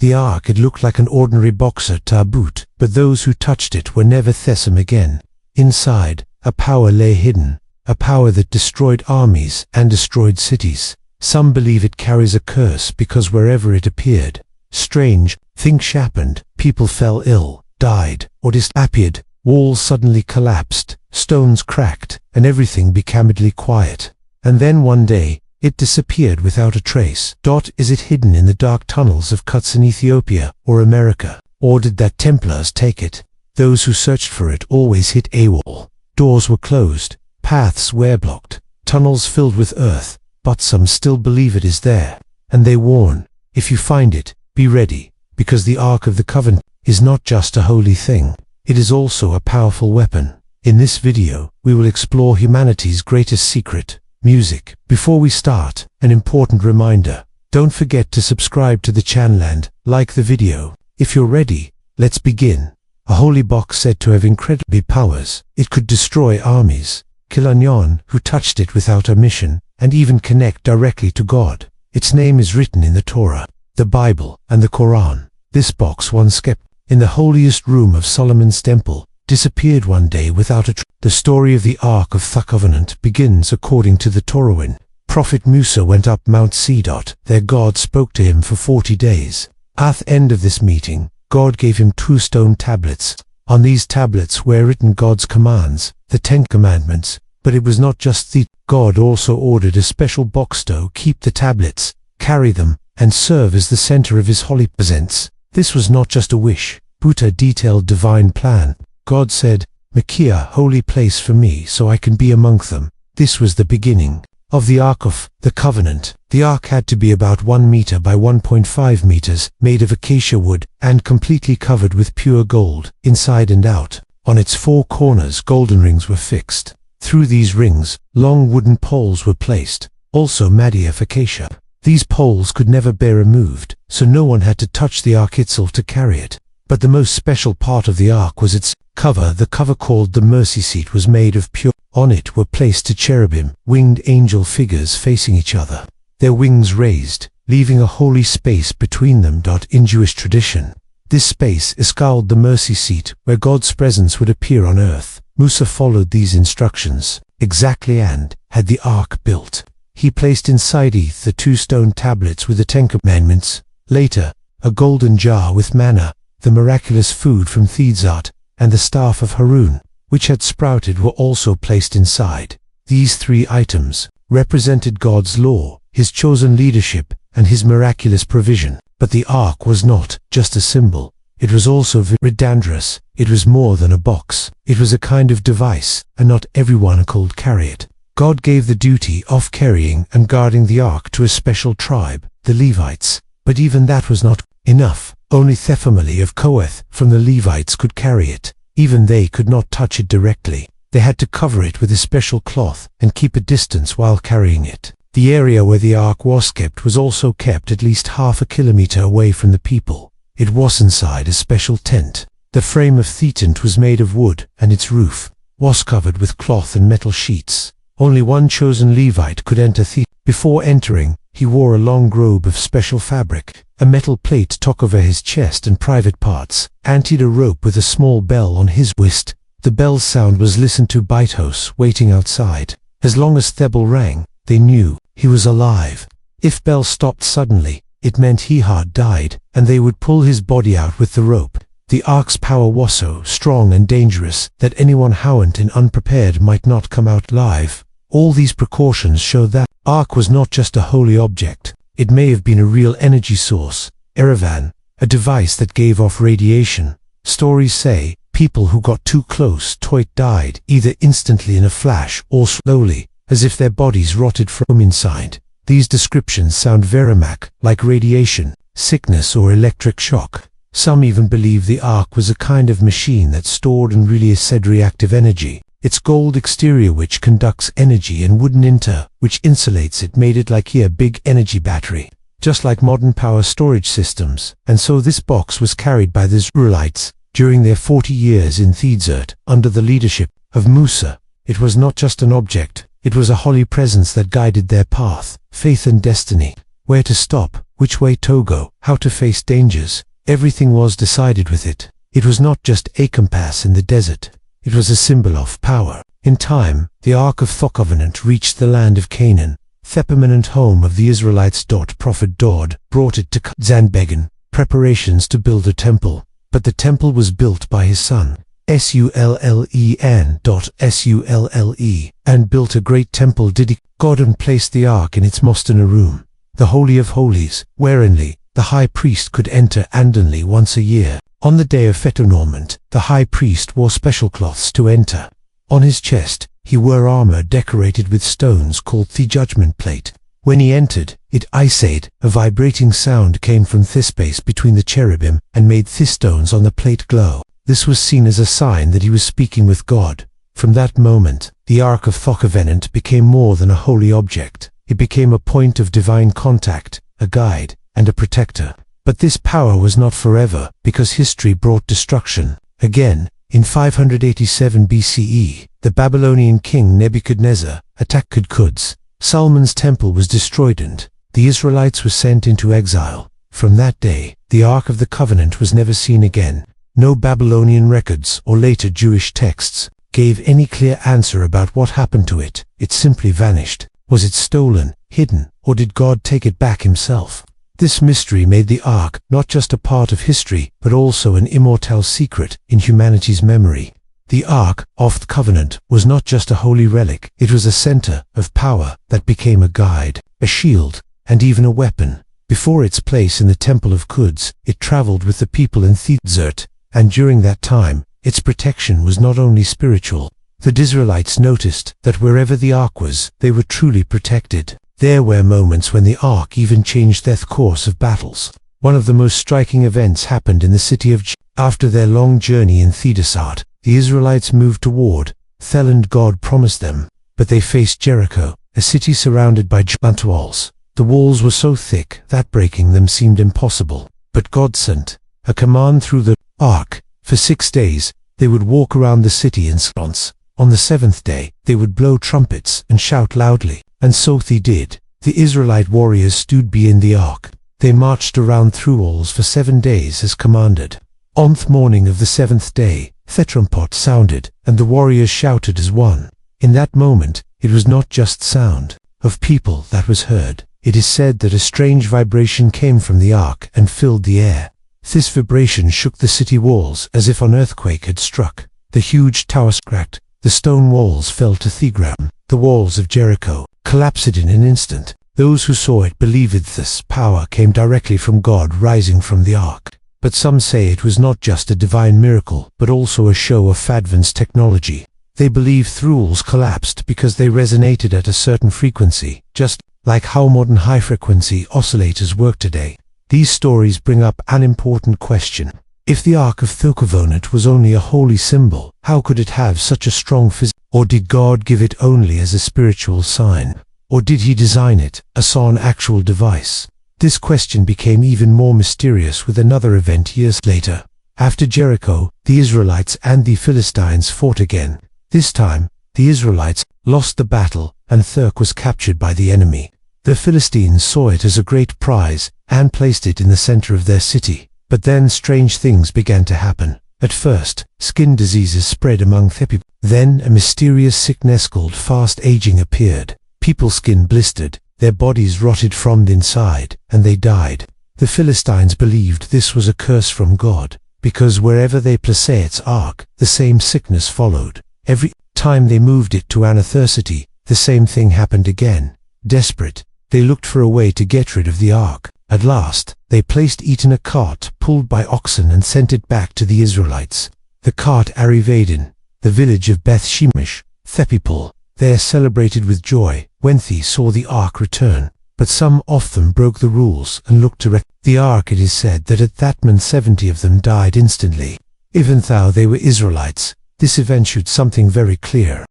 The ark, it looked like an ordinary boxer taboot, but those who touched it were never the same again. Inside, a power lay hidden, a power that destroyed armies and destroyed cities. Some believe it carries a curse because wherever it appeared, strange things happened. People fell ill, died, or disappeared. Walls suddenly collapsed, stones cracked, and everything became deadly quiet. And then one day, it disappeared without a trace. Is it hidden in the dark tunnels of cuts in Ethiopia or America? Or did that Templars take it? Those who searched for it always hit a wall. Doors were closed, paths were blocked, tunnels filled with earth, but some still believe it is there. And they warn, if you find it, be ready, because the Ark of the Covenant is not just a holy thing, it is also a powerful weapon. In this video, we will explore humanity's greatest secret, music. Before we start, an important reminder. Don't forget to subscribe to the channel and like the video. If you're ready, let's begin. A holy box said to have incredible powers. It could destroy armies, kill anyone who touched it without a mission, and even connect directly to God. Its name is written in the Torah, the Bible, and the Quran. This box once kept in the holiest room of Solomon's temple disappeared one day without a trace. The story of the Ark of the Covenant begins according to the Torah when Prophet Musa went up Mount Sinai. There God spoke to him for 40 days. At the end of this meeting, God gave him 2 stone tablets. On these tablets were written God's commands, the 10 commandments. But it was not just the God also ordered a special box to keep the tablets, carry them, and serve as the center of his holy presence. This was not just a wish, but a detailed divine plan. God said, "Make a holy place for me so I can be among them." This was the beginning of the Ark of the Covenant. The Ark had to be about 1 meter by 1.5 meters, made of acacia wood, and completely covered with pure gold, inside and out. On its 4 corners golden rings were fixed. Through these rings, long wooden poles were placed, also made of acacia. These poles could never be removed, so no one had to touch the Ark itself to carry it. But the most special part of the Ark was its cover. The cover, called the mercy seat, was made of pure. On it were placed 2 cherubim, winged angel figures facing each other, their wings raised, leaving a holy space between them. In Jewish tradition, this space is called the mercy seat, where God's presence would appear on earth. Musa followed these instructions exactly and had the Ark built. He placed inside it the 2 stone tablets with the 10 commandments. Later, a golden jar with manna, the miraculous food from Thedzat, and the staff of Harun, which had sprouted, were also placed inside. These 3 items represented God's law, his chosen leadership, and his miraculous provision. But the Ark was not just a symbol. It was also very dangerous. It was more than a box. It was a kind of device, and not everyone could carry it. God gave the duty of carrying and guarding the Ark to a special tribe, the Levites. But even that was not enough. Only the family of Kohath from the Levites could carry it. Even they could not touch it directly. They had to cover it with a special cloth and keep a distance while carrying it. The area where the Ark was kept was also kept at least half a kilometer away from the people. It was inside a special tent. The frame of the tent was made of wood, and its roof was covered with cloth and metal sheets. Only one chosen Levite could enter the. Before entering, he wore a long robe of special fabric, a metal plate stuck over his chest and private parts, and a rope with a small bell on his wrist. The bell's sound was listened to by those waiting outside. As long as the bell rang, they knew he was alive. If bell stopped suddenly, it meant he had died, and they would pull his body out with the rope. The Ark's power was so strong and dangerous that anyone hardened and unprepared might not come out alive. All these precautions show that Ark was not just a holy object. It may have been a real energy source, Erevan, a device that gave off radiation. Stories say people who got too close to it died, either instantly in a flash or slowly, as if their bodies rotted from inside. These descriptions sound very much like radiation, sickness, or electric shock. Some even believe the Ark was a kind of machine that stored and released reactive energy. Its gold exterior, which conducts energy, and wooden interior, which insulates it, made it like a big energy battery, just like modern power storage systems. And so this box was carried by the Israelites during their 40 years in the desert under the leadership of Musa. It was not just an object, it was a holy presence that guided their path, faith and destiny. Where to stop, which way to go, how to face dangers. Everything was decided with it. It was not just a compass in the desert. It was a symbol of power. In time, the Ark of the Covenant reached the land of Canaan, the permanent home of the Israelites. Prophet Daud brought it to Zanbegan, preparations to build a temple. But the temple was built by his son, Sulle, and built a great temple did God and placed the ark in its most inner room, the Holy of Holies, wherein the high priest could enter only once a year. On the day of Fetonorment, the high priest wore special cloths to enter. On his chest, he wore armor decorated with stones called the judgment plate. When he entered, it said, a vibrating sound came from the space between the cherubim and made the stones on the plate glow. This was seen as a sign that he was speaking with God. From that moment, the Ark of the Covenant became more than a holy object. It became a point of divine contact, a guide, and a protector. But this power was not forever, because history brought destruction. Again, in 587 BCE, the Babylonian king Nebuchadnezzar attacked Quds. Solomon's temple was destroyed and the Israelites were sent into exile. From that day, the Ark of the Covenant was never seen again. No Babylonian records or later Jewish texts gave any clear answer about what happened to it. It simply vanished. Was it stolen, hidden, or did God take it back himself? This mystery made the Ark not just a part of history, but also an immortal secret in humanity's memory. The Ark of the Covenant was not just a holy relic, it was a center of power that became a guide, a shield, and even a weapon. Before its place in the Temple of Quds, it traveled with the people in the desert, and during that time, its protection was not only spiritual. The Israelites noticed that wherever the Ark was, they were truly protected. There were moments when the Ark even changed the course of battles. One of the most striking events happened in the city of After their long journey in the desert, the Israelites moved toward the land God promised them, but they faced Jericho, a city surrounded by giant walls. The walls were so thick that breaking them seemed impossible. But God sent a command through the Ark. For 6 days, they would walk around the city in silence. On the 7th day, they would blow trumpets and shout loudly. And so they did. The Israelite warriors stood behind the Ark. They marched around through walls for 7 days as commanded. On the morning of the 7th day, the trumpet sounded, and the warriors shouted as one. In that moment, it was not just sound of people that was heard. It is said that a strange vibration came from the Ark and filled the air. This vibration shook the city walls as if an earthquake had struck. The huge towers cracked. The stone walls fell to the ground. The walls of Jericho collapsed in an instant. Those who saw it believed this power came directly from God rising from the Ark. But some say it was not just a divine miracle, but also a show of advanced technology. They believe the walls collapsed because they resonated at a certain frequency, just like how modern high-frequency oscillators work today. These stories bring up an important question. If the Ark of the Covenant was only a holy symbol, how could it have such a strong physical? Or did God give it only as a spiritual sign? Or did he design it as an actual device? This question became even more mysterious with another event years later. After Jericho, the Israelites and the Philistines fought again. This time, the Israelites lost the battle and the Ark was captured by the enemy. The Philistines saw it as a great prize and placed it in the center of their city. But then strange things began to happen. At first, skin diseases spread among the people. Then a mysterious sickness called fast aging appeared. People's skin blistered, their bodies rotted from the inside, and they died. The Philistines believed this was a curse from God, because wherever they placed its ark, the same sickness followed. Every time they moved it to another city, the same thing happened again. Desperate, they looked for a way to get rid of the ark. At last, they placed it in a cart pulled by oxen and sent it back to the Israelites. The cart arrived in the village of Beth Shemesh. The people there celebrated with joy when they saw the ark return. But some of them broke the rules and looked to the ark. It is said that at that moment 70 of them died instantly. Even though they were Israelites, this event showed something very clear.